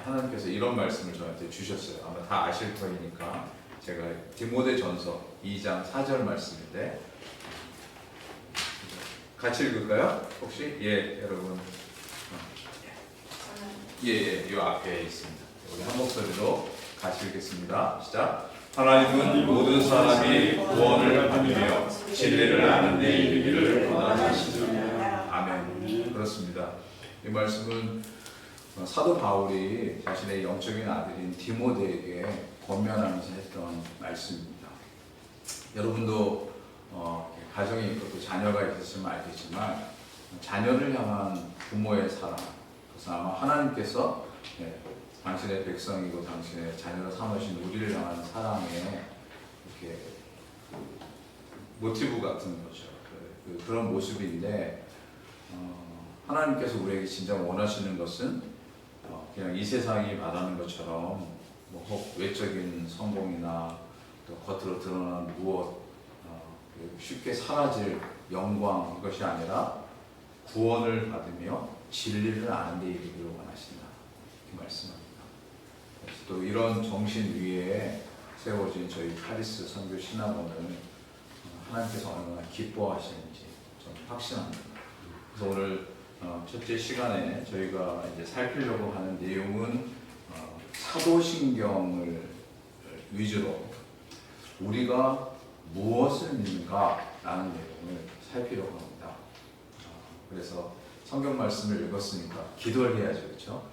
하나님께서 이런 말씀을 저한테 주셨어요. 아마 다 아실 거니까 제가 디모데전서 2장 4절 말씀인데 같이 읽을까요? 혹시? 예, 여러분. 예, 이 앞에 있습니다. 우리 한 목소리로 같이 읽겠습니다. 시작. 하나님은 모든 사람이 구원을 받으며 진리를 아는 데 이르기를 원하시느니라. 아멘. 그렇습니다. 이 말씀은 사도 바울이 자신의 영적인 아들인 디모데에게 권면하면서 했던 말씀입니다. 여러분도 가정이 있고 또 자녀가 있으시면 알겠지만 자녀를 향한 부모의 사랑, 그래서 아마 하나님께서 당신의 백성이고 당신의 자녀로 삼으신 우리를 향한 사랑의 이렇게 모티브 같은 거죠. 그런 모습인데 하나님께서 우리에게 진짜 원하시는 것은 그냥 이 세상이 말하는 것처럼 혹 외적인 성공이나 또 겉으로 드러나는 무엇 쉽게 사라질 영광, 이것이 아니라 구원을 받으며 진리를 아는 데 이르기를 원하신다, 이렇게 말씀합니다. 또 이런 정신 위에 세워진 저희 카리스 선교 신학원을 하나님께서 얼마나 기뻐하시는지 저는 확신합니다. 그래서 오늘 첫째 시간에 저희가 이제 살피려고 하는 내용은 사도신경을 위주로 우리가 무엇을 믿는가라는 내용을 살피려고 합니다. 그래서 성경 말씀을 읽었으니까 기도를 해야죠, 그렇죠?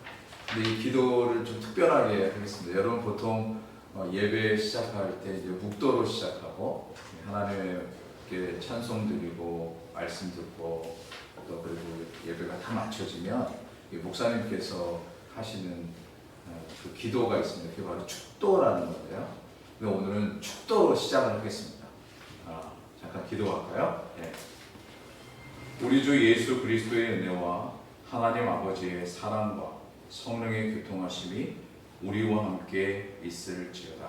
근데 이 기도를 좀 특별하게 하겠습니다. 여러분 보통 예배 시작할 때 이제 묵도로 시작하고 하나님께 찬송 드리고 말씀 듣고 또 그리고 예배가 다 마쳐지면 목사님께서 하시는 그 기도가 있습니다. 그게 바로 축도라는 건데요. 근데 오늘은 축도로 시작을 하겠습니다. 잠깐 기도할까요? 네. 우리 주 예수 그리스도의 은혜와 하나님 아버지의 사랑과 성령의 교통하심이 우리와 함께 있을지어다.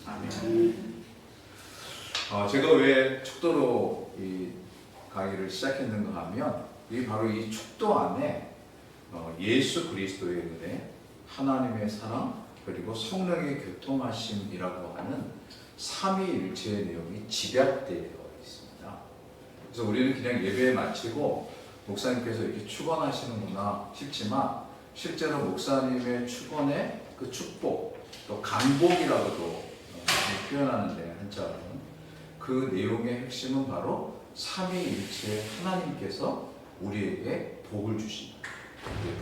아멘. 제가 왜 축도로 이 강의를 시작했는가 하면 이 바로 이 축도 안에 예수 그리스도의 은혜, 하나님의 사랑, 그리고 성령의 교통하심이라고 하는 삼위일체의 내용이 집약되어 있습니다. 그래서 우리는 그냥 예배 마치고 목사님께서 이렇게 축원하시는구나 싶지만 실제로 목사님의 축원의 그 축복, 또 간복이라고도 표현하는데 한자로는 그 내용의 핵심은 바로 삼위일체 하나님께서 우리에게 복을 주신다.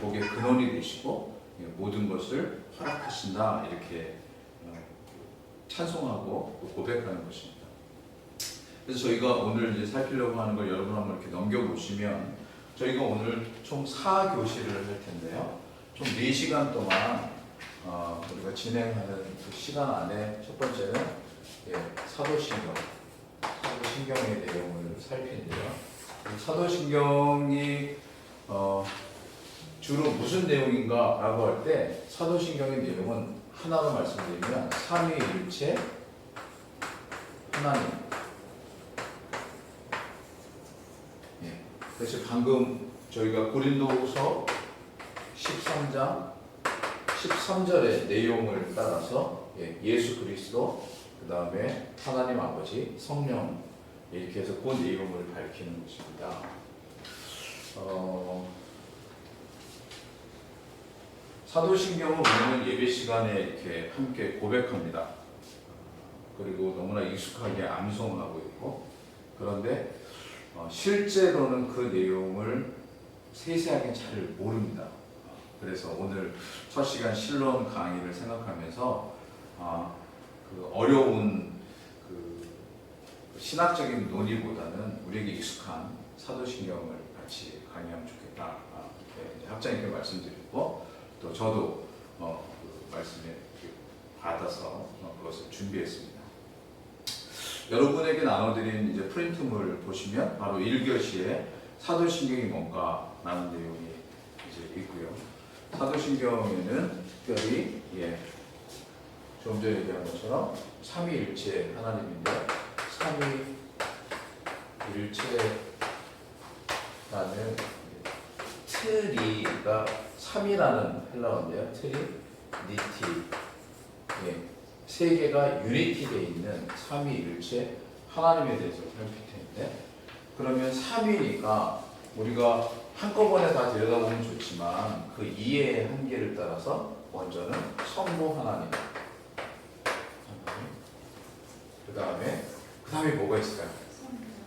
복의 근원이 되시고 모든 것을 허락하신다, 이렇게 찬송하고 고백하는 것입니다. 그래서 저희가 오늘 이제 살피려고 하는 걸 여러분 한번 이렇게 넘겨보시면 저희가 오늘 총 4교시를 할 텐데요. 총 4시간 동안 우리가 진행하는 그 시간 안에 첫 번째는 사도신경의 내용을 살피는데요. 사도신경이 주로 무슨 내용인가 라고 할 때 사도신경의 내용은 하나로 말씀드리면 삼위일체 하나님. 그래서 방금 저희가 고린도후서 13장 13절의 내용을 따라서 예수 그리스도, 그 다음에 하나님 아버지, 성령, 이렇게 해서 그 내용을 밝히는 것입니다. 사도신경은 우리는 예배 시간에 이렇게 함께 고백합니다. 그리고 너무나 익숙하게 암송하고 있고, 그런데 실제로는 그 내용을 세세하게 잘 모릅니다. 그래서 오늘 첫 시간 실론 강의를 생각하면서 그 어려운 그 신학적인 논의보다는 우리에게 익숙한 사도신경을 같이 강의하면 좋겠다, 이렇게 학자님께 말씀드리고 또 저도 그 말씀에 받아서 그것을 준비했습니다. 여러분에게 나눠드린 이제 프린트물 보시면 바로 1교시에 사도신경이 뭔가 라는 내용이 이제 있고요. 사도신경에는 특별히 좀 전에 얘기한 것처럼 삼위일체 하나님인데 삼위일체라는 틀이가 3이라는 헬라어인데요. 틀이 예, 세 개가 유니티되어 있는 삼위일체 하나님에 대해서 살필 텐데, 그러면 삼위니까 우리가 한꺼번에 다 들여다보면 좋지만 그 이해의 한계를 따라서 먼저는 성부 하나님, 그 다음에 뭐가 있을까요?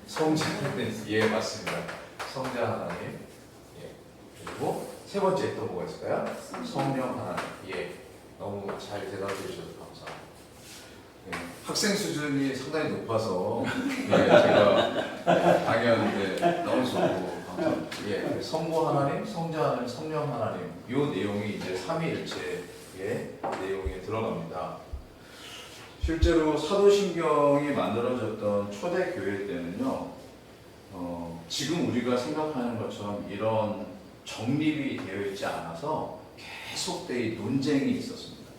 성자 하나님. 예, 맞습니다. 성자 하나님. 예. 그리고 세 번째 또 뭐가 있을까요? 성령 하나님. 예. 너무 잘 대답해 주셔서 감사합니다. 예. 학생 수준이 상당히 높아서 예, 제가 당연한데 너무 좋고 감사합니다. 예. 성부 하나님, 성자 하나님, 성령 하나님. 이 내용이 이제 삼위일체의 내용에 들어갑니다. 실제로 사도신경이 만들어졌던 초대교회 때는요, 지금 우리가 생각하는 것처럼 이런 정립이 되어 있지 않아서 계속되이 논쟁이 있었습니다.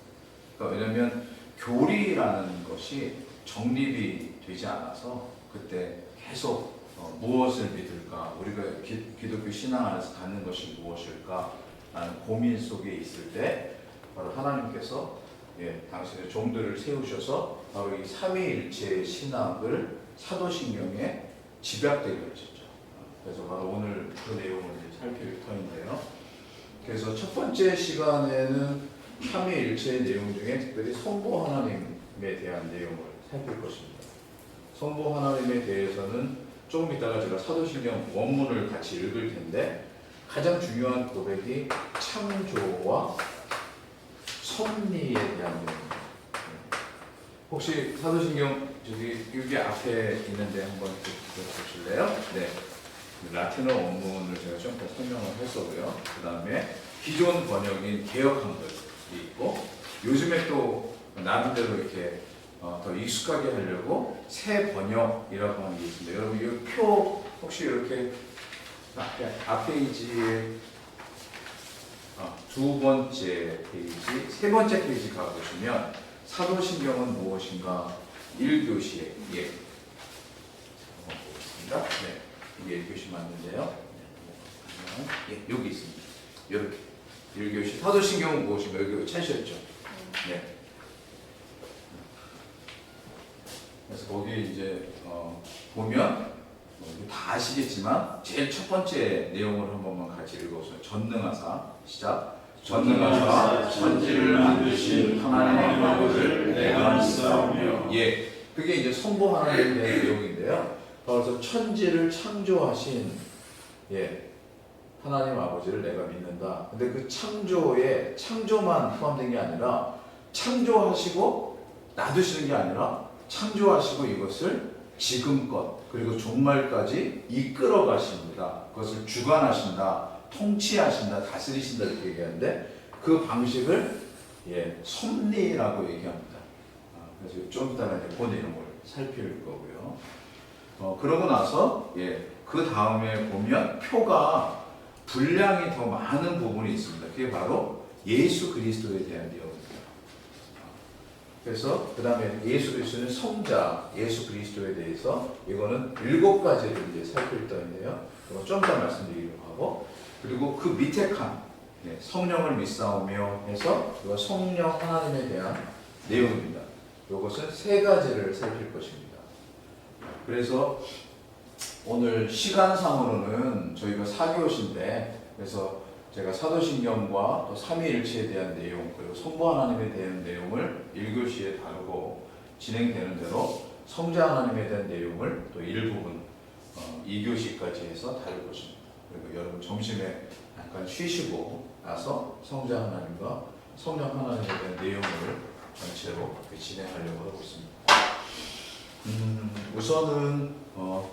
그러니까 왜냐하면 교리라는 것이 정립이 되지 않아서 그때 계속 무엇을 믿을까, 우리가 기독교 신앙 안에서 갖는 것이 무엇일까 라는 고민 속에 있을 때 바로 하나님께서 당신의 종들을 세우셔서 바로 이 삼위일체의 신학을 사도신경에 집약되게 하셨죠. 그래서 바로 오늘 그 내용을 살필 터인데요. 그래서 첫 번째 시간에는 삼위일체의 내용 중에 특별히 성부 하나님에 대한 내용을 살필 것입니다. 성부 하나님에 대해서는 조금 이따가 제가 사도신경 원문을 같이 읽을 텐데, 가장 중요한 고백이 창조와 섭리에 대한 내용입니다. 혹시 사도신경 여기 앞에 있는데 한번 보실래요? 네. 라틴어 원문을 제가 좀 더 설명을 했었고요. 그 다음에 기존 번역인 개역 한글이 있고, 요즘에 또 나름대로 이렇게 더 익숙하게 하려고 새 번역이라고 하는 게 있습니다. 여러분 이 표 혹시 이렇게 앞페이지에 두 번째 페이지, 세 번째 페이지 가보시면 사도신경은 무엇인가 1교시에 보겠습니다. 네, 이게 1교시 맞는데요. 네, 여기 있습니다. 이렇게 1교시 사도신경은 무엇인가 여기 찾으셨죠? 네. 그래서 거기 이제 보면 다 아시겠지만 제일 첫 번째 내용을 한 번만 같이 읽어보세요. 전능하사 시작. 전능하사 천지를 만드신 하나님 아버지를 내가 믿사오며. 예, 그게 이제 성부 하나님에 대한 내용인데요. 그래서 천지를 창조하신 하나님 아버지를 내가 믿는다. 근데 그 창조에 창조만 포함된 게 아니라 창조하시고 놔두시는 게 아니라 창조하시고 이것을 지금껏 그리고 종말까지 이끌어 가십니다. 그것을 주관하신다, 통치하신다, 다스리신다 이렇게 얘기하는데 그 방식을 섭리라고 얘기합니다. 그래서 좀 이따가 이제 그 내용을 살필 거고요. 그러고 나서 그 다음에 보면 표가 분량이 더 많은 부분이 있습니다. 그게 바로 예수 그리스도에 대한 내용입니다. 그래서 그 다음에 예수 그리스도는 성자, 예수 그리스도에 대해서 이거는 7가지를 이제 살필 터인데요. 이거 좀 더 말씀드리려고 하고, 그리고 그 밑에 칸 성령을 믿사오며 해서 이거 성령 하나님에 대한 내용입니다. 이것은 3가지를 살필 것입니다. 그래서 오늘 시간상으로는 저희가 4교시인데, 그래서 제가 사도신경과 또 삼위일체에 대한 내용, 그리고 성부 하나님에 대한 내용을 1교시에 다루고 진행되는 대로 성자 하나님에 대한 내용을 또 일부분 2교시까지 해서 다룰 것입니다. 그리고 여러분 점심에 약간 쉬시고 나서 성자 하나님과 성령 하나님에 대한 내용을 전체로 진행하려고 하고 있습니다. 우선은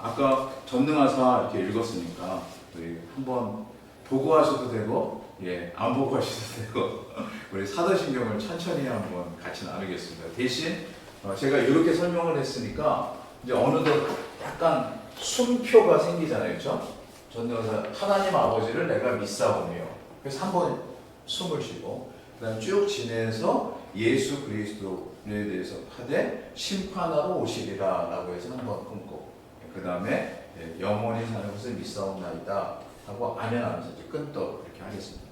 아까 전능하사 이렇게 읽었으니까 우리 한번 보고 하셔도 되고 안 보고 하셔도 되고 우리 사도신경을 천천히 한번 같이 나누겠습니다. 대신 제가 이렇게 설명을 했으니까 이제 어느덧 약간 숨표가 생기잖아요. 그렇죠? 전능하사 하나님 아버지를 내가 믿사오며, 그래서 한번 숨을 쉬고 그 다음 쭉 지내서 예수 그리스도에 대해서 하되 심판하러 오시리라 라고 해서 한번 끊고, 그 다음에 영원히 사는 것을 믿사옵나이다 하고 아멘하면서 이제 끊도록 이렇게 하겠습니다.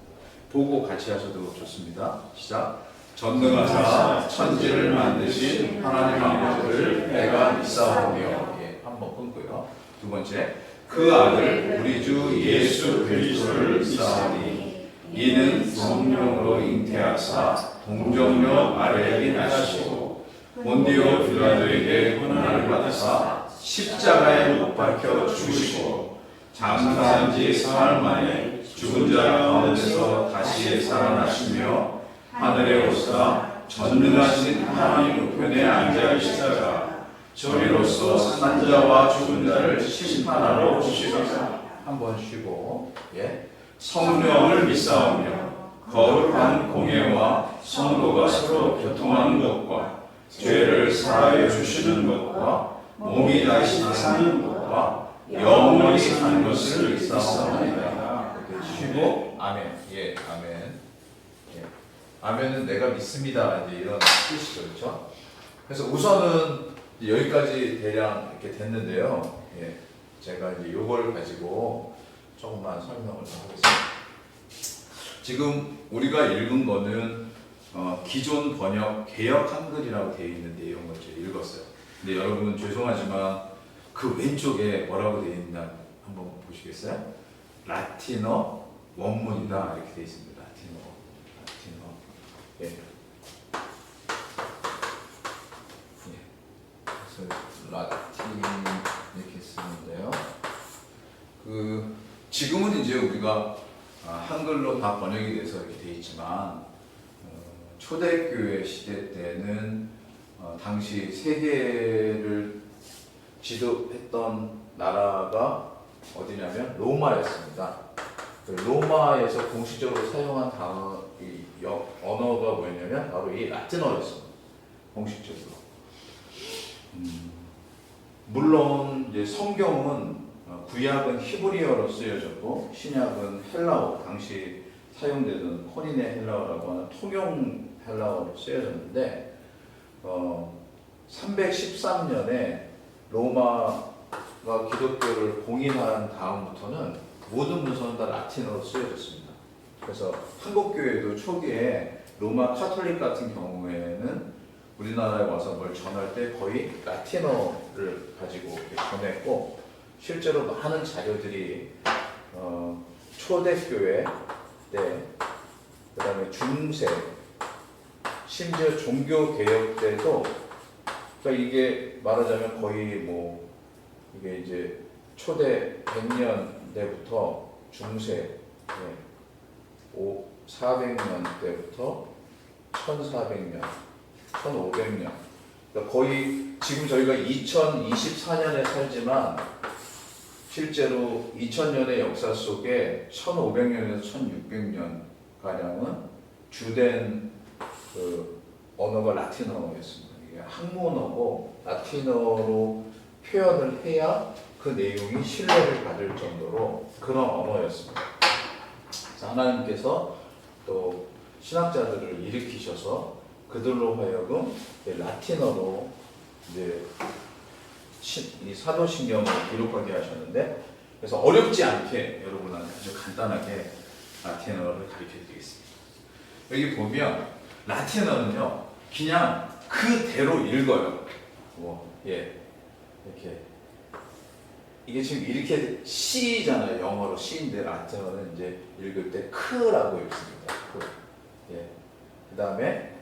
보고 같이 하셔도 좋습니다. 시작. 전능하사 천지를 만드신 하나님 아버지를 내가 믿사오며. 예, 한번 끊고요. 두 번째, 그 아들 우리 주 예수 그리스도를 믿사오니 이는 성령으로 잉태하사 동정녀 마리아에게 나시고 본디오 빌라도에게 고난을 받으사 십자가에 못 박혀 죽으시고 장사한 지 사흘 만에 죽은 자 가운데서 다시 살아나시며 하늘에 오사 전능하신 하나님 우편에 앉아 계시다가 저리로서 산 자와 죽은 자를 심판하러 오시리라. 한번 쉬고, 예, 성령을 믿사오며 거룩한 공예와 성도가 서로 교통하는 것과 죄를 사하여 주시는 것과 몸이 다시 사는 것과 영원히 사는 것을 믿사옵나이다. 쉬고 아멘. 예, 아멘. 예. 아멘은 내가 믿습니다. 이제 이런 뜻이죠, 그렇죠? 그래서 우선은 여기까지 대략 이렇게 됐는데요. 예, 제가 이제 요걸 가지고 조금만 설명을 하겠습니다. 지금 우리가 읽은 거는 기존 번역 개역 한글이라고 되어 있는 내용을 제가 읽었어요. 근데 여러분 죄송하지만 그 왼쪽에 뭐라고 되어 있나 한번 보시겠어요? 라틴어 원문이다 이렇게 되어 있습니다. 라틴어. 예. 예. 그래서 라틴 이렇게 쓰는데요. 그 지금은 이제 우리가 한글로 다 번역이 돼서 이렇게 되어 있지만 초대교회 시대 때는 당시 세계를 지도했던 나라가 어디냐면 로마였습니다. 로마에서 공식적으로 사용한 언어가 뭐였냐면 바로 이 라틴어였습니다. 공식적으로. 물론 이제 성경은 구약은 히브리어로 쓰여졌고 신약은 헬라어, 당시 사용되던 코니네 헬라어라고 하는 통용 헬라어로 쓰여졌는데 313년에 로마가 기독교를 공인한 다음부터는 모든 문서는 다 라틴어로 쓰여졌습니다. 그래서 한국교회도 초기에 로마 카톨릭 같은 경우에는 우리나라에 와서 뭘 전할 때 거의 라틴어를 가지고 이렇게 전했고 실제로 많은 자료들이 초대교회 때, 그 다음에 중세, 심지어 종교개혁 때도, 그러니까 이게 말하자면 거의 뭐 이게 이제 초대 100년대부터 중세 400년 때부터 1400년, 1500년, 그러니까 거의 지금 저희가 2024년에 살지만 실제로 2000년의 역사 속에 1500년에서 1600년 가량은 주된 그 언어가 라틴어였습니다. 이게 학문어고 라틴어로 표현을 해야 그 내용이 신뢰를 받을 정도로 그런 언어였습니다. 하나님께서 또 신학자들을 일으키셔서 그들로 하여금 라틴어로 이제 이 사도신경을 기록하게 하셨는데, 그래서 어렵지 않게 여러분한테 아주 간단하게 라틴어를 가르쳐 드리겠습니다. 여기 보면 라틴어는요 그냥 그대로 읽어요. 예, 이렇게 이게 지금 이렇게 C잖아요. 영어로 C인데 라틴어는 이제 읽을 때 크라고 읽습니다. 예. 그 다음에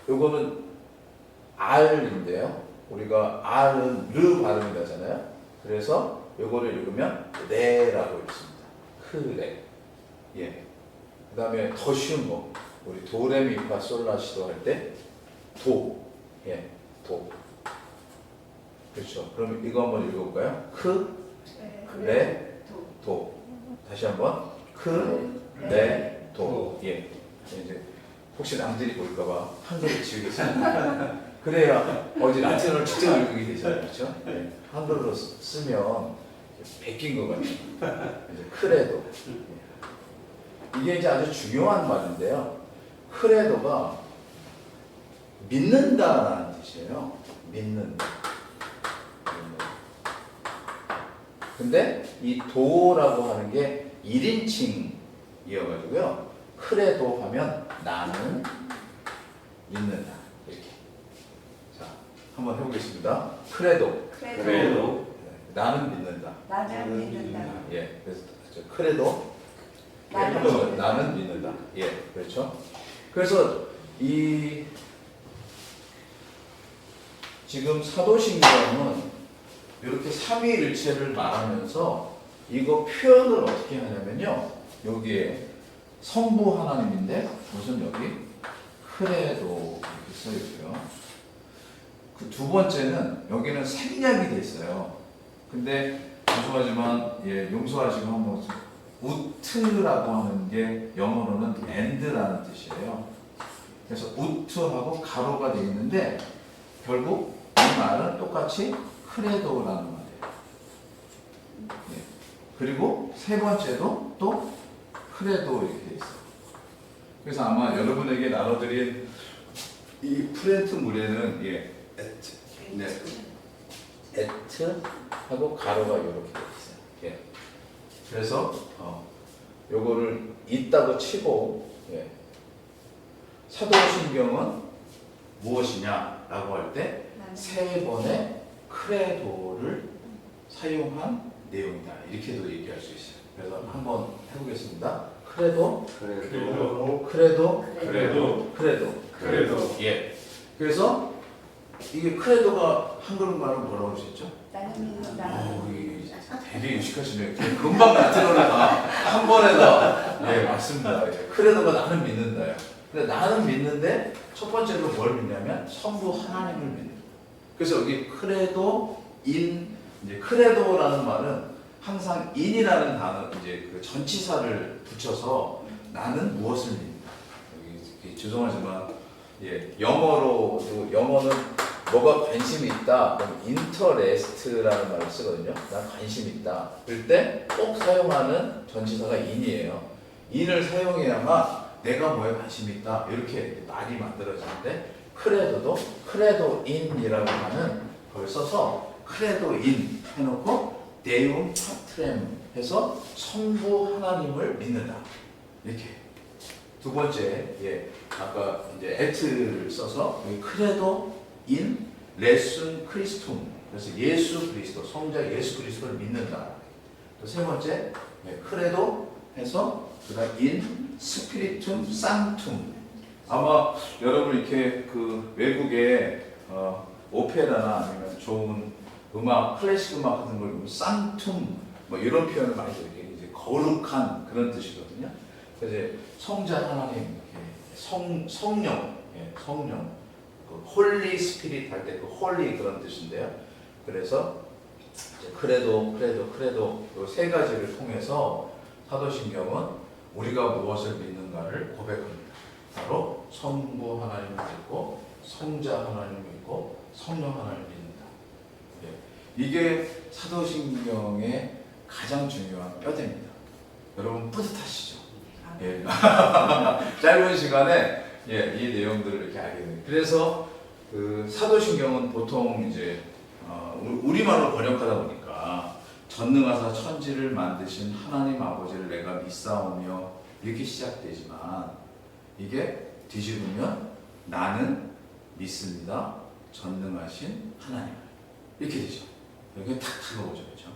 요거는 R인데요. 우리가 R은 르 발음이 나잖아요. 그래서 요거를 읽으면 레라고 읽습니다. 크레. 예. 그 다음에 더 쉬운 거. 우리 도레미파 솔라시도 할 때 도. 예. 도. 그렇죠. 그럼 이거 한번 읽어볼까요? 레, 도. 다시 한번. 레, 도. 예. 이제 혹시 남들이 볼까봐 한글을 지우겠습니다. 그래야 어디 라틴어를 직접 읽게 되잖아요. 그렇죠? 네. 한글로 쓰면 베낀 것 같아요. 이제 크레도. 이게 이제 아주 중요한 말인데요. 크레도가 믿는다라는 뜻이에요. 믿는다. 근데 이 도라고 하는 게 1인칭 이어가지고요. 크레도 하면 나는 믿는다. 이렇게. 자, 한번 해보겠습니다. 크레도. 그래도 나는 믿는다. 나는 믿는다. 예, 그래서 크레도. 나는 한번 믿는다. 나는 믿는다. 예, 그렇죠. 그래서 이 지금 사도신경은 이렇게 삼위일체를 말하면서 이거 표현을 어떻게 하냐면요. 여기에 성부 하나님인데 무슨 여기 크레도 이렇게 써 있고요. 그 두 번째는 여기는 생략이 돼 있어요. 근데 죄송하지만 예, 용서하시고 한번 우트라고 하는 게 영어로는 and라는 뜻이에요. 그래서 우트하고 가로가 돼 있는데 결국 이 말은 똑같이 크레도라는 말이에요. 예. 그리고 세 번째도 또 크레도 이렇게 돼 있어요. 그래서 아마 여러분에게 나눠드린 이 프렌트 물에는 예, 에트, 네, 에트하고 가로가 이렇게 돼 있어요. 예. 그래서 요거를 있다고 치고 예. 사도신경은 무엇이냐라고 할 때 세 번의 크레도를 사용한 내용이다. 이렇게도 얘기할 수 있어요. 그래서 한번 해보겠습니다. 크레도, 그래도 크레도, 그래도 크레도. 예. 그래서 이게 크레도가 한글말은 뭐라고 하셨죠? 나는 믿는다. 이게 되게 유식하시네요. 금방 나트로다가 한 번에 다. 예, 맞습니다. 예. 크레도가 나는 믿는다요. 근데 나는 믿는데 첫 번째로 뭘 믿냐면 성부 하나님을 믿는. 그래서 여기 크레도 인 이제 크레도라는 말은 항상 인이라는 단어 이제 그 전치사를 붙여서 나는 무엇을 믿는다. 여기 죄송하지만 예, 영어는 뭐가 관심이 있다. 그럼 interest라는 말을 쓰거든요. 난 관심 있다. 그럴 때 꼭 사용하는 전치사가 in이에요. in을 사용해야만 내가 뭐에 관심이 있다. 이렇게 말이 만들어지는데 크레도도 크레도 인이라고 하는 걸 써서 크레도 인 해놓고 데움 파트렘 해서 성부 하나님을 믿는다. 이렇게. 두 번째, 예, 아까 이제 에트를 써서 여기 크레도 인 레슨 크리스툼. 그래서 예수 그리스도, 성자 예수 그리스도를 믿는다. 또 세 번째, 예, 크레도 해서 그다음 인 스피리툼 산툼. 아마 여러분 이렇게 그 외국의 오페라나 아니면 좋은 음악, 클래식 음악 같은 걸 보면 산툼 뭐 이런 표현을 많이 써요. 이제 거룩한 그런 뜻이거든요. 그래서 이제 성자 하나님, 이렇게 성령, 예, 성령, 그 홀리 스피릿 할 때 그 홀리 그런 뜻인데요. 그래서 이제 크레도 이 세 가지를 통해서 사도신경은 우리가 무엇을 믿는가를 고백합니다. 바로 성부 하나님을 믿고 성자 하나님을 믿고 성령 하나님을 믿는다. 예. 이게 사도신경의 가장 중요한 뼈대입니다. 여러분 뿌듯하시죠? 예. 짧은 시간에 예, 이 내용들을 이렇게 알게 됩니다. 그래서 그 사도신경은 보통 이제 우리말로 번역하다 보니까 전능하사 천지를 만드신 하나님 아버지를 내가 믿사오며 이렇게 시작되지만 이게 뒤집으면 나는 믿습니다. 전능하신 하나님 이렇게 되죠. 여기 탁 들어오죠, 그렇죠?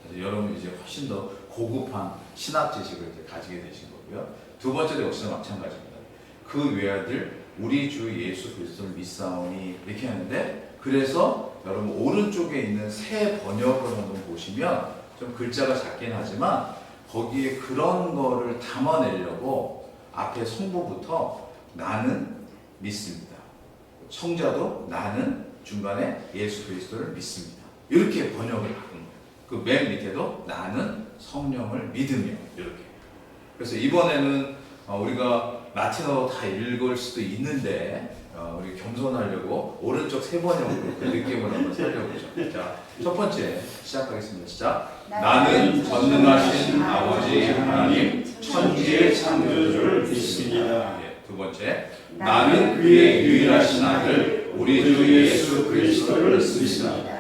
그래서 여러분 이제 훨씬 더 고급한 신학 지식을 이제 가지게 되신 거고요. 두 번째도 역시나 마찬가지입니다. 그 외아들 우리 주 예수 그리스도를 믿사오니 이렇게 하는데 그래서 여러분 오른쪽에 있는 새 번역을 한번 보시면 좀 글자가 작긴 하지만 거기에 그런 거를 담아내려고 앞에 성부부터 나는 믿습니다. 성자도 나는 중간에 예수 그리스도를 믿습니다. 이렇게 번역을 바꾼 거예요. 그 맨 밑에도 나는 성령을 믿으며 이렇게. 그래서 이번에는 우리가 라틴어로 다 읽을 수도 있는데 우리 겸손하려고 오른쪽 세 번역으로 그 느낌을 한번 살려보죠. 자, 첫 번째 시작하겠습니다. 시작. 나는 전능하신 아버지 하나님 천지의 창조주를 믿습니다. 예, 두 번째. 나는 그의 유일하신 아들 우리 주 예수 그리스도를 믿습니다.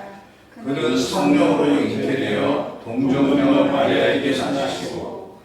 그는 성령으로 잉태되어 동정녀 마리아에게 나시고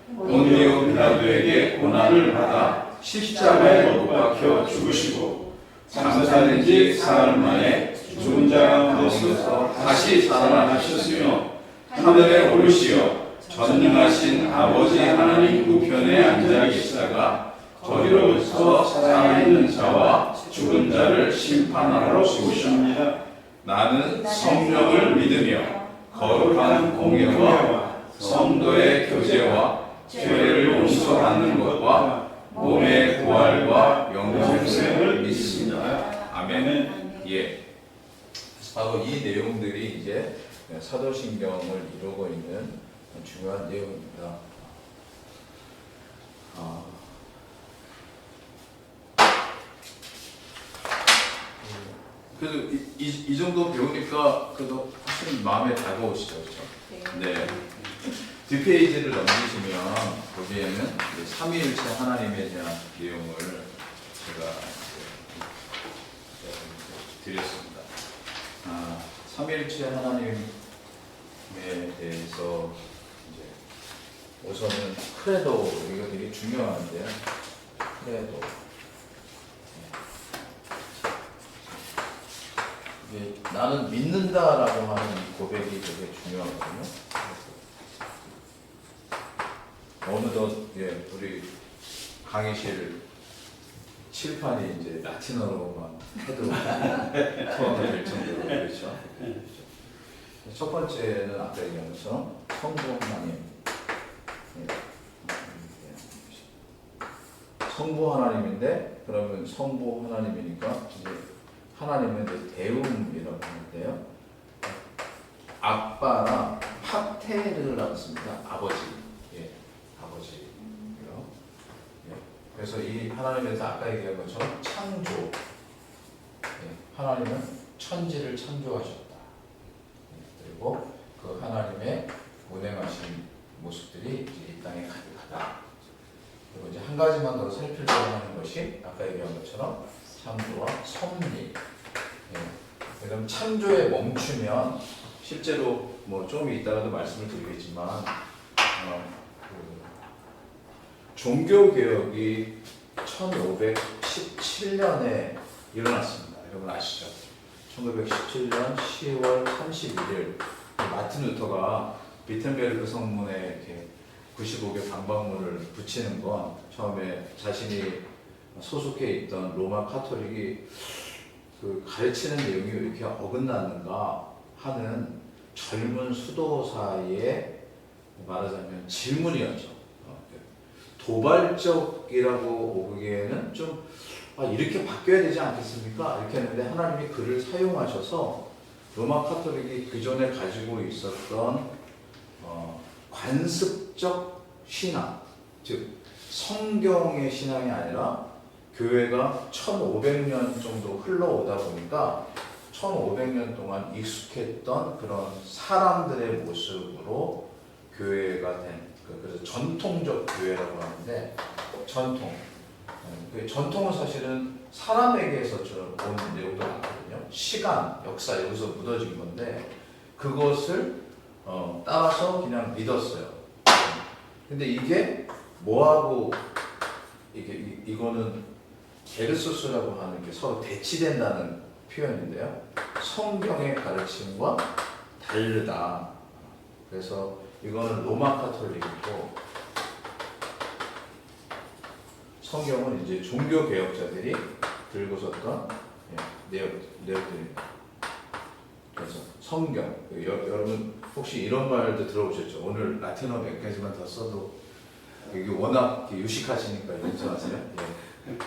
본디오 빌라도에게 고난을 받아 십자가에 못 박혀 죽으시고 장사된 지 사흘 만에 죽은 자 가운데서 다시 살아나셨으며 하늘에 오르시어 전능하신 아버지 하나님 우편에 앉아 계시다가 거기로부터 살아있는 자와 죽은 자를 심판하러 오십니다. 나는 성령을 믿으며 거룩한 공예와 성도의 교제와 죄를 용서받는 것과 몸의 부활과 영생을 믿습니다. 아멘. 예. 바로 이 내용들이 이제 사도신경을 이루고 있는 중요한 내용입니다. 그래도 이 정도 배우니까 그래도 훨씬 마음에 다가오시죠, 그렇죠? 네. 뒷페이지를 넘기시면 거기에는 삼위일체 하나님에 대한 내용을 제가 드렸습니다. 삼위일체 하나님에 대해서 이제 우선은 크레도, 이거 되게 중요한데요. 크레도. 이게 나는 믿는다라고 하는 이 고백이 되게 중요하거든요. 어느덧 우리 강의실 칠판이 이제 라틴어로만 해도 포함이 될 정도로 그렇죠. 첫 번째는 아까 얘기한 것처럼 성부 하나님. 성부 하나님인데 그러면 성부 하나님이니까 이제 하나님은 이제 대음이라고 하는데요. 아빠나 파테르라고 씁니다. 아버지. 아버지. 그래서 이 하나님에서 아까 얘기한 것처럼 창조. 하나님은 천지를 창조하셨다. 그리고 그 하나님의 운행하신 모습들이 이제 이 땅에 가득하다. 그리고 이제 한 가지만 더 살피려고 하는 것이 아까 얘기한 것처럼 창조와 섭리. 그럼 창조에 멈추면 실제로 뭐 좀 이따가도 말씀을 드리겠지만 종교 개혁이 1517년에 일어났습니다. 여러분 아시죠? 1917년 10월 31일 마틴 루터가 비텐베르크 성문에 이렇게 95개 방방문을 붙이는 건 처음에 자신이 소속해 있던 로마 카톨릭이 그 가르치는 내용이 왜 이렇게 어긋나는가 하는 젊은 수도사의 말하자면 질문이었죠. 도발적이라고 보기에는 좀 이렇게 바뀌어야 되지 않겠습니까? 이렇게 했는데 하나님이 그를 사용하셔서 로마 카톨릭이 그 전에 가지고 있었던 관습적 신앙, 즉 성경의 신앙이 아니라 교회가 1500년 정도 흘러오다 보니까 1500년 동안 익숙했던 그런 사람들의 모습으로 교회가 된, 그래서 전통적 교회라고 하는데, 전통. 전통은 사실은 사람에게서처럼 온 내용도 많거든요. 시간, 역사, 여기서 묻어진 건데 그것을 따라서 그냥 믿었어요. 근데 이게 뭐하고 이거는 게르소스라고 하는 게 서로 대치된다는 표현인데요. 성경의 가르침과 다르다. 그래서 이거는 로마 카톨릭이고 성경은 이제 종교 개혁자들이 들고 섰던 내용들입니다. 그래서 성경, 여러분 혹시 이런 말도 들어보셨죠? 오늘 라틴어 몇 가지만 더 써도 이게 워낙 유식하시니까 연습하세요.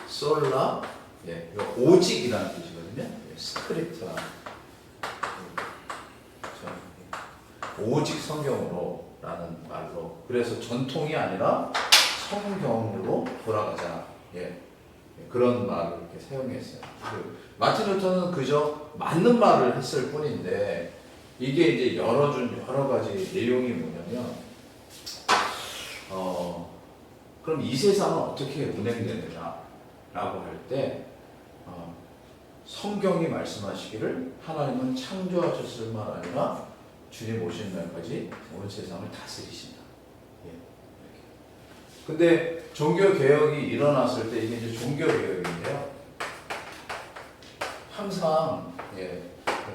솔라, 오직이라는 뜻이거든요. 스크립트라. 오직 성경으로라는 말로. 그래서 전통이 아니라 성경으로 돌아가자. 그런 말을 이렇게 사용했어요. 마틴 루터는 그저 맞는 말을 했을 뿐인데 이게 이제 열어준 여러 가지 내용이 뭐냐면 그럼 이 세상은 어떻게 운행되느냐라고 할 때 성경이 말씀하시기를 하나님은 창조하셨을 뿐 아니라 주님 오신 날까지 온 세상을 다스리신다. 근데 종교 개혁이 일어났을 때 이게 이제 종교 개혁인데요. 항상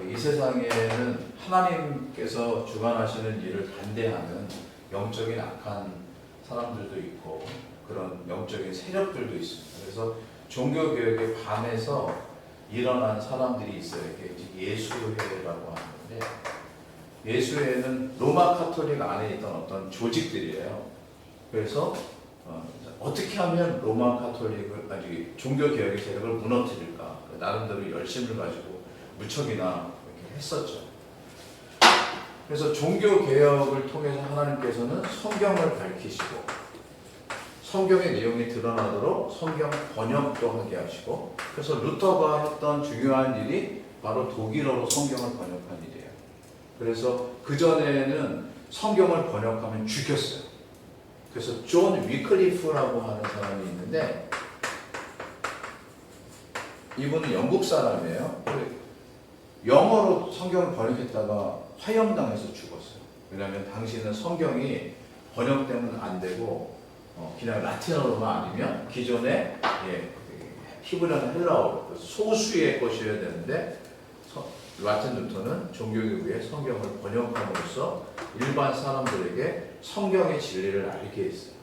이 세상에는 하나님께서 주관하시는 일을 반대하는 영적인 악한 사람들도 있고 그런 영적인 세력들도 있습니다. 그래서 종교 개혁에 반해서 일어난 사람들이 있어요. 이게 예수회라고 하는데 예수회는 로마 카톨릭 안에 있던 어떤 조직들이에요. 그래서 어떻게 하면 로마 카톨릭을 종교 개혁의 세력을 무너뜨릴까 나름대로 열심을 가지고 무척이나 이렇게 했었죠. 그래서 종교 개혁을 통해서 하나님께서는 성경을 밝히시고 성경의 내용이 드러나도록 성경 번역도 하게 하시고 그래서 루터가 했던 중요한 일이 바로 독일어로 성경을 번역한 일이에요. 그래서 그전에는 성경을 번역하면 죽였어요. 그래서 존 위클리프라고 하는 사람이 있는데 이분은 영국 사람이에요. 영어로 성경을 번역했다가 화형당해서 죽었어요. 왜냐하면 당시에는 성경이 번역되면 안 되고 그냥 라틴어로만 아니면 기존의 히브리어나 헬라어 소수의 것이어야 되는데 마틴 루터는 종교에 의해 성경을 번역함으로써 일반 사람들에게 성경의 진리를 알게 했어요.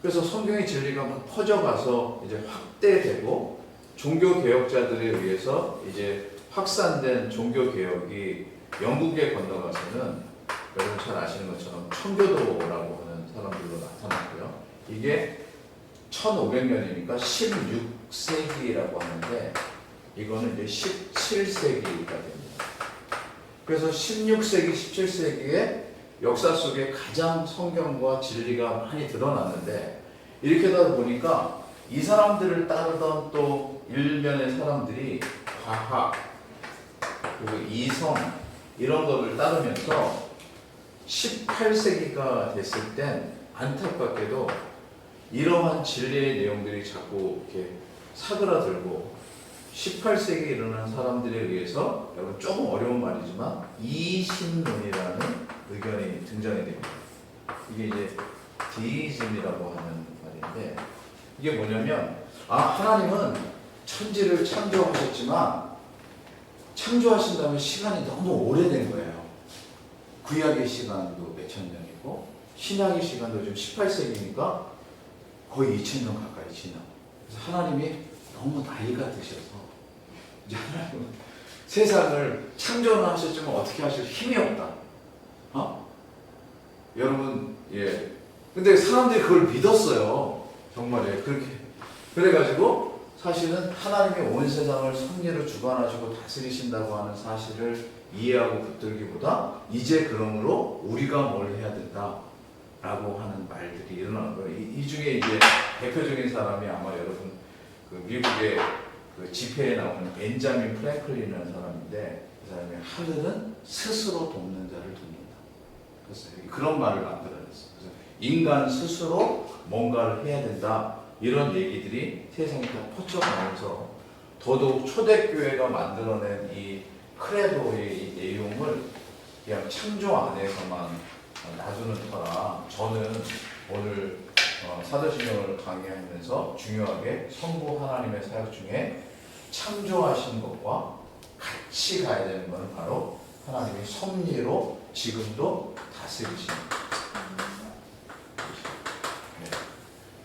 그래서 성경의 진리가 막 퍼져가서 이제 확대되고 종교 개혁자들에 의해서 이제 확산된 종교 개혁이 영국에 건너가서는 여러분 잘 아시는 것처럼 청교도라고 하는 사람들로 나타났고요. 이게 1500년이니까 16세기라고 하는데 이거는 이제 17세기가 됩니다. 그래서 16세기, 17세기에 역사 속에 가장 성경과 진리가 많이 드러났는데 이렇게 하다 보니까 이 사람들을 따르던 또 일면의 사람들이 과학, 그리고 이성 이런 것을 따르면서 18세기가 됐을 땐 안타깝게도 이러한 진리의 내용들이 자꾸 이렇게 사그라들고 18세기에 일어난 사람들에 의해서 여러분 조금 어려운 말이지만 이신론이라는 의견이 등장이 됩니다. 이게 이제 디이즘이라고 하는 말인데 이게 뭐냐면 하나님은 천지를 창조하셨지만 창조하신 다음에 시간이 너무 오래된 거예요. 구약의 시간도 몇천 년이고 신약의 시간도 지금 18세기니까 거의 2000년 가까이 지나. 그래서 하나님이 너무 나이가 드셔서 이제 하나님은 세상을 창조는 하셨지만 어떻게 하실 힘이 없다. 여러분, 근데 사람들이 그걸 믿었어요. 정말에 그렇게. 그래가지고 사실은 하나님이 온 세상을 섭리로 주관하시고 다스리신다고 하는 사실을 이해하고 붙들기보다 이제 그러므로 우리가 뭘 해야 된다라고 하는 말들이 일어나는 거예요. 이 중에 이제 대표적인 사람이 아마 여러분 그 미국의 그 집회에 나오는 벤자민 프랭클린이라는 사람인데 그 사람이 하늘은 스스로 돕는 자를 돕는다. 그래서 그런 말을 만들어냈어요. 그래서 인간 스스로 뭔가를 해야 된다. 이런 얘기들이 세상에 다 퍼져나오면서 더더욱 초대교회가 만들어낸 이 크레도의 이 내용을 그냥 창조 안에서만 놔두는 거라 저는 오늘 사도신경을 강의하면서 중요하게 성부 하나님의 사역 중에 창조하신 것과 같이 가야 되는 것은 바로 하나님의 섭리로 지금도 다스리시는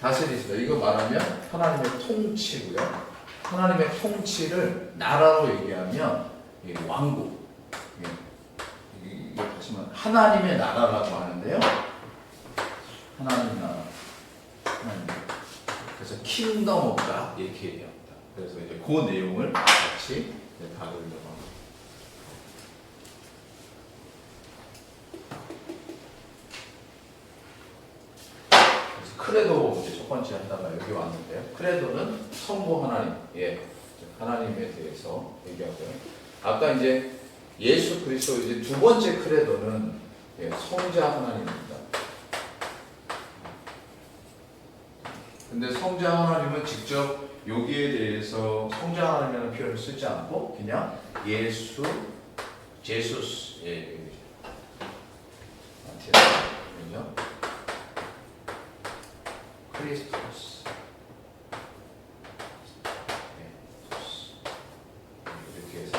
다스리시다. 이거 말하면 하나님의 통치고요. 하나님의 통치를 나라로 얘기하면 왕국. 이거 보시면 하나님의 나라라고 하는데요. 하나님 나라. 하나님. 그래서 킹덤 오브 갓 이렇게 얘기합니다. 그래서 이제 그 내용을 같이 다루려고 합니다. 크레도 이제 첫 번째 하다가 여기 왔는데요. 크레도는 성부 하나님, 하나님에 대해서 얘기하고요. 아까 이제 예수 그리스도 이제 두 번째 크레도는 성자 하나님입니다. 근데 성자 하나님은 직접 여기에 대해서 성자 하나님이라는 표현을 쓰지 않고 그냥 예수, 제수스, 그죠? 크리스토스. 이렇게 해서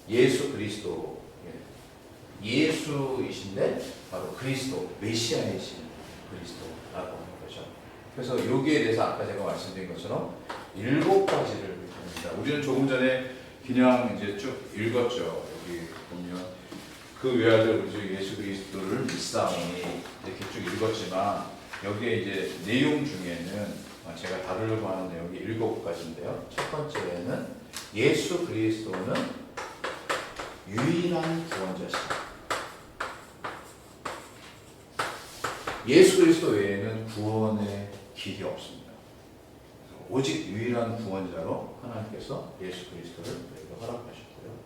예수 그리스도, 예수이신데 바로 그리스도, 메시아이신 그리스도라고 하는 거죠. 그래서 여기에 대해서 아까 제가 말씀드린 것처럼 7가지를 합니다. 우리는 조금 전에 그냥 이제 쭉 읽었죠. 여기 보면 그 외아들 우리 예수 그리스도를 믿사오니 이렇게 쭉 읽었지만 여기에 이제 내용 중에는 제가 다루려고 하는 내용이 7가지인데요. 첫 번째는 예수 그리스도는 유일한 구원자십니다. 예수 그리스도 외에는 구원의 길이 없습니다. 오직 유일한 구원자로 하나님께서 예수 그리스도를 허락하셨고요.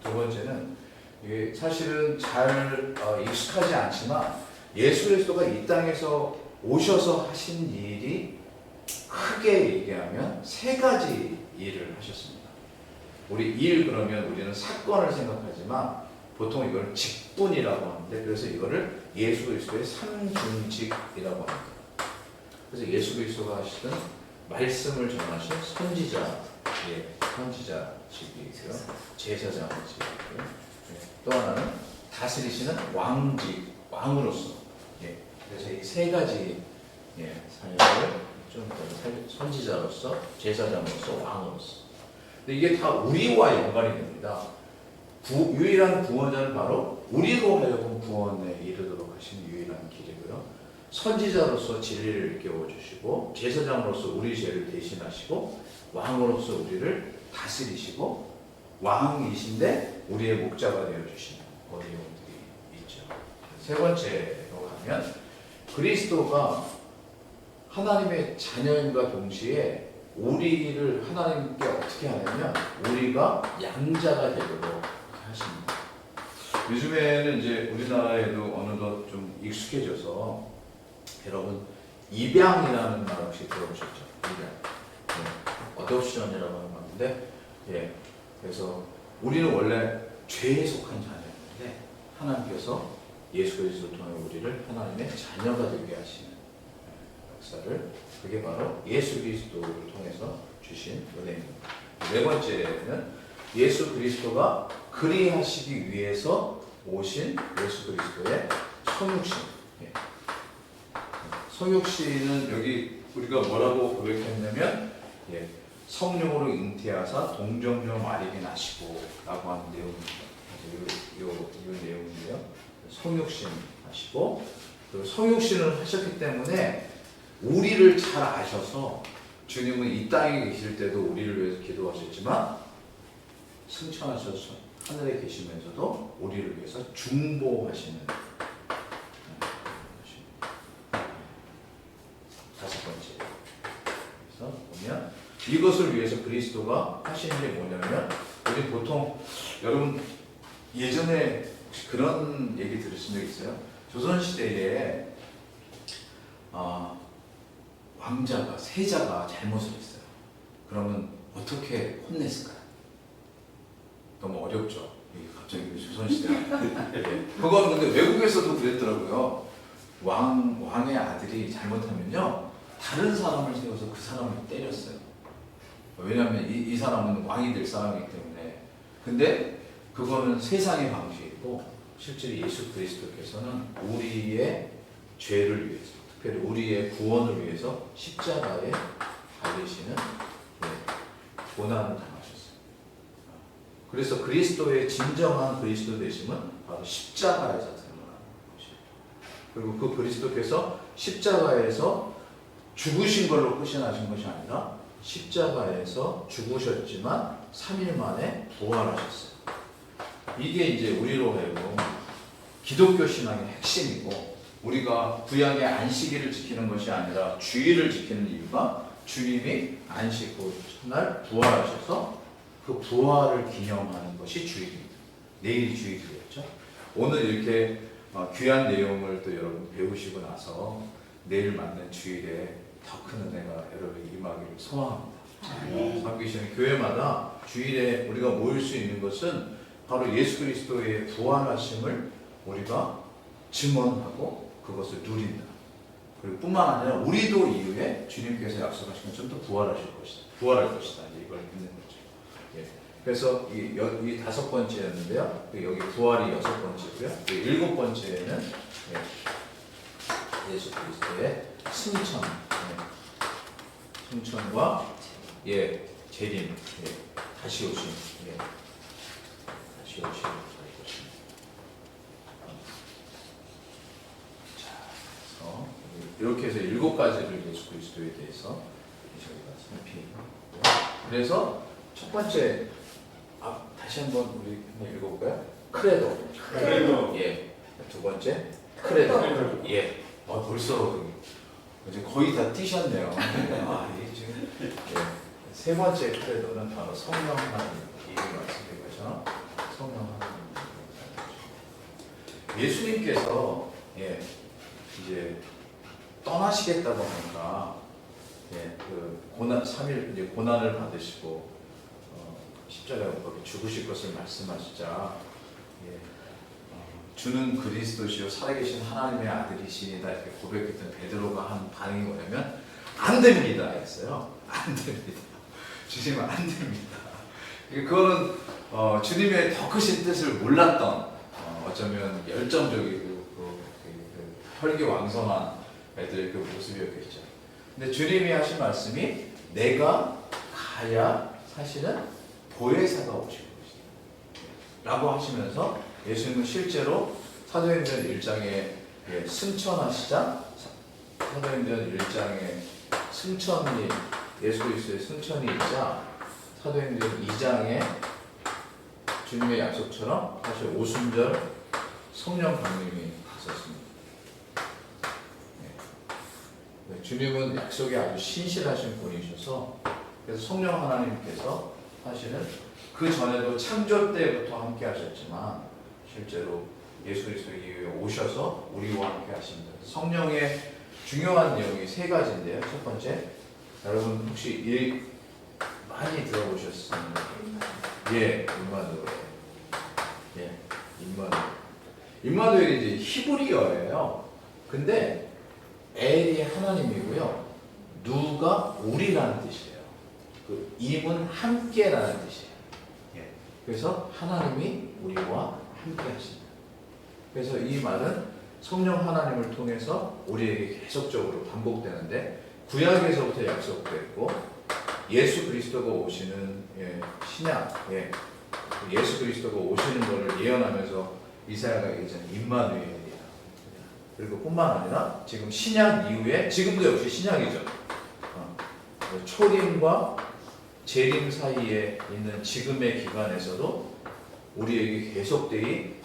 두 번째는 이게 사실은 잘 익숙하지 않지만 예수 그리스도가 이 땅에서 오셔서 하신 일이 크게 얘기하면 3가지 일을 하셨습니다. 우리 일 그러면 우리는 사건을 생각하지만 보통 이걸 직분이라고 하는데 그래서 이거를 예수 그리스도의 삼중직이라고 합니다. 그래서 예수 그리스도가 하시던 말씀을 전하신 선지자, 선지자직이고요. 제사장직이고요. 또 하나는 다스리시는 왕직, 왕으로서. 그래서 이 3가지 사역을 좀 선지자로서, 제사장으로서, 왕으로서. 근데 이게 다 우리와 연관이 됩니다. 유일한 구원자는 바로 우리로 하여금 구원에 이르도록 하신 유일한 길이고요. 선지자로서 진리를 일깨워주시고 제사장으로서 우리 죄를 대신하시고 왕으로서 우리를 다스리시고 왕이신데 우리의 목자가 되어주시는 그런 내용들이 있죠. 세 번째로 가면 그리스도가 하나님의 자녀임과 동시에 우리를 하나님께 어떻게 하냐면 우리가 양자가 되도록 하십니다. 요즘에는 이제 우리나라에도 어느덧 좀 익숙해져서 여러분 입양이라는 말 혹시 들어보셨죠? 입양. 어댑션이라고 하는 건데, 그래서 우리는 원래 죄에 속한 자녀인데 하나님께서 예수 그리스도를 통해 우리를 하나님의 자녀가 되게 하시는 역사를 그게 바로 예수 그리스도를 통해서 주신 은혜입니다. 4번째는 예수 그리스도가 그리하시기 위해서 오신 예수 그리스도의 성육신. 성육신은 여기 우리가 뭐라고 고백했냐면 성령으로 잉태하사 동정녀 마리에 나시고 라고 하는 내용입니다. 이 내용인데요. 성육신 하시고 그 성육신을 하셨기 때문에 우리를 잘 아셔서 주님은 이 땅에 계실 때도 우리를 위해서 기도하셨지만 승천하셔서 하늘에 계시면서도 우리를 위해서 중보하시는 다섯 번째. 그래서 보면 이것을 위해서 그리스도가 하신 일이 뭐냐면 우리 보통 여러분 예전에 혹시 그런 얘기 들으신 적 있어요? 조선시대에 왕자가 세자가 잘못을 했어요. 그러면 어떻게 혼냈을까요? 너무 어렵죠. 갑자기 조선시대. 그건 근데 외국에서도 그랬더라고요. 왕의 아들이 잘못하면요 다른 사람을 세워서 그 사람을 때렸어요. 왜냐하면 이 사람은 왕이 될 사람이기 때문에. 근데 그거는 세상의 방식이고 실제로 예수 그리스도께서는 우리의 죄를 위해서 특별히 우리의 구원을 위해서 십자가에 달리시는 고난을 당하셨어요. 그래서 그리스도의 진정한 그리스도 되심은 바로 십자가에서 드러나는 것입니다. 그리고 그 그리스도께서 십자가에서 죽으신 걸로 끝이 나신 것이 아니라 십자가에서 죽으셨지만 3일 만에 부활하셨어요. 이게 이제 우리로 하여금 기독교 신앙의 핵심이고 우리가 구약의 안식일을 지키는 것이 아니라 주일을 지키는 이유가 주님이 안식 후 첫날 부활하셔서 그 부활을 기념하는 것이 주일입니다. 내일이 주일이었죠. 오늘 이렇게 귀한 내용을 또 여러분 배우시고 나서 내일 맞는 주일에 더 큰 은혜가 여러분에게 임하기를 소망합니다. 섬기시는 교회마다 주일에 우리가 모일 수 있는 것은 바로 예수 그리스도의 부활하심을 우리가 증언하고 그것을 누린다. 그리고 뿐만 아니라 우리도 이후에 주님께서 약속하신 것처럼 또 부활하실 것이다. 부활할 것이다. 이걸 믿는 거죠. 예. 그래서 이 5번째였는데요. 여기 부활이 6번째고요. 7번째는 예수 그리스도의 승천, 승천과 재림, 다시 오심, 다시 오심. 이렇게 해서 7가지를 예수 그리스도에 대해서 저희가 살피고요. 그래서 첫 번째, 다시 한번 우리 한번 읽어볼까요? 크레도. 크레도. 두 번째, 크레도. 벌써 이제 거의 다 뛰셨네요. 이게 지금 세 번째 크레도는 바로 성령 하나님 이 말씀드린 것처럼 성령 하나님. 예수님께서 이제 떠나시겠다고 하니까 그 고난 3일 이제 고난을 받으시고 십자가에 못 박혀 죽으실 것을 말씀하시자 주는 그리스도시요 살아계신 하나님의 아들이시다 이렇게 고백했던 베드로가 한 반응이 뭐냐면 안 됩니다 했어요. 안 됩니다. 주님은 안 됩니다. 그거는 주님의 더 크신 뜻을 몰랐던 어쩌면 열정적이고 혈기왕성한 애들의 그 모습이었겠죠. 근데 주님이 하신 말씀이 내가 가야 사실은 보혜사가 오실 것이다 라고 하시면서 예수님은 실제로 사도행전 1장에 승천하시자 사도행전 1장에 승천이 예수 그리스도의 승천이 있자 사도행전 2장에 주님의 약속처럼 사실 오순절 성령 강림이 있었습니다. 주님은 약속에 아주 신실하신 분이셔서 그래서 성령 하나님께서 사실은 그 전에도 창조 때부터 함께 하셨지만 실제로 예수 그리스도 이후에 오셔서 우리와 함께 하십니다. 성령의 중요한 내용이 3가지인데요. 첫 번째, 여러분 혹시 많이 들어보셨습니까? 임마누엘. 임마누엘이 이제 히브리어예요. 근데 엘이 하나님이고요. 누가 우리라는 뜻이에요. 그 임은 함께라는 뜻이에요. 그래서 하나님이 우리와 함께 하신다. 그래서 이 말은 성령 하나님을 통해서 우리에게 계속적으로 반복되는데 구약에서부터 약속됐고 예수 그리스도가 오시는 신약 예수 그리스도가 오시는 것을 예언하면서 이사야가 얘기했잖아요. 임마누엘이야. 그리고 뿐만 아니라 지금 신약 이후에 지금도 역시 신약이죠. 초림과 재림 사이에 있는 지금의 기간에서도 우리에게 계속되이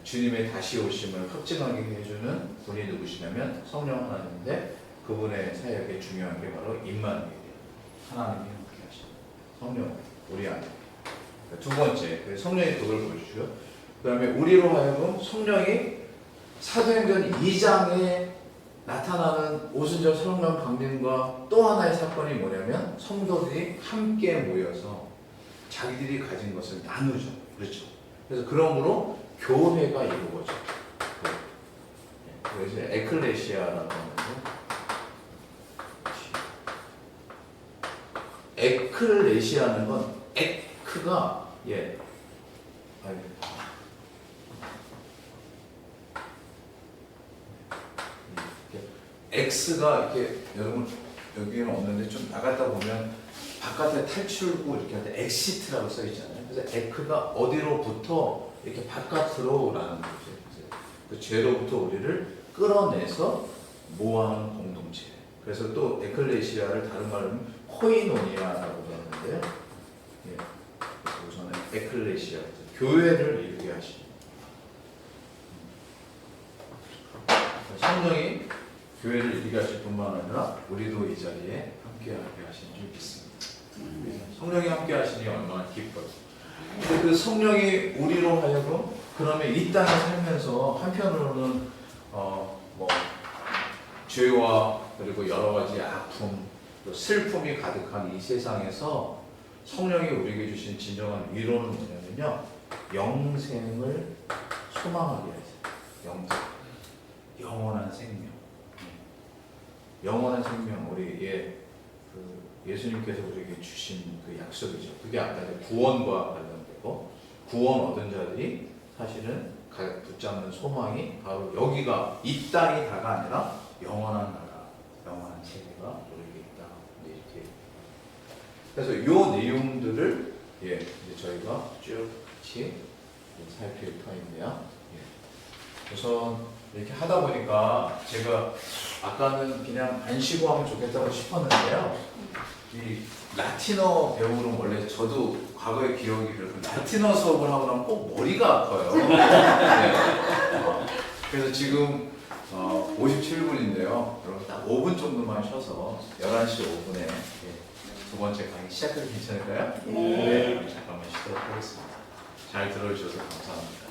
주님의 다시 오심을 확증하게 해주는 분이 누구시냐면 성령 하나님인데 그분의 사역에 중요한 게 바로 임마누엘이에요. 하나님이 함께 하시는 성령 우리 안에. 두 번째 성령이 그걸 보여주죠. 그 다음에 우리로 하여금 성령이 사도행전 2장에 나타나는 오순절 성령 강림과 또 하나의 사건이 뭐냐면 성도들이 함께 모여서 자기들이 가진 것을 나누죠. 그렇죠. 그래서 그러므로 교회가 이루어져. 그래서 에클레시아라고 하는데 에클레시아는 건 에크가 X가 이렇게 여러분 여기는 없는데 좀 나갔다 보면 바깥에 탈출구 이렇게 할 때 엑시트라고 써 있잖아요. 그래서 에크가 어디로부터 이렇게 바깥으로라는 거죠. 그 죄로부터 우리를 끌어내서 모아하는 공동체. 그래서 또 에클레시아를 다른 말로는 코이노니아라고 하는데요. 우선은 에클레시아 교회를 이루게 하십니다. 성령이 교회를 이루게 하실 뿐만 아니라 우리도 이 자리에 함께하게 하신 줄 믿습니다. 성령이 함께 하시니 얼마나 기뻐요. 근데 그 성령이 우리로 하여금 그러면 이 땅에 살면서 한편으로는 죄와 그리고 여러 가지 아픔, 또 슬픔이 가득한 이 세상에서 성령이 우리에게 주신 진정한 위로는 뭐냐면요, 영생을 소망하게 하세요. 영생, 영원한 생명. 영원한 생명 우리의 그 예수님께서 우리에게 주신 그 약속이죠. 그게 아까 이제 구원과 관련되고 구원 얻은 자들이 사실은 붙잡는 소망이 바로 여기가 이 땅이 다가 아니라 영원한 나라, 영원한 세계가 우리에게 있다. 이렇게. 그래서 이 내용들을 이제 저희가 쭉 같이 살필 터인데요. 우선 이렇게 하다 보니까 제가 아까는 그냥 안 쉬고 하면 좋겠다고 싶었는데요. 이 라틴어 배우는 원래 저도 과거의 기억이 그래서 라틴어 수업을 하고 나면 꼭 머리가 아파요. 네. 그래서 지금 57분인데요. 여러분 딱 5분 정도만 쉬어서 11시 5분에 두 번째 강의 시작해도 괜찮을까요? 네. 잠깐만 쉬도록 하겠습니다. 잘 들어주셔서 감사합니다.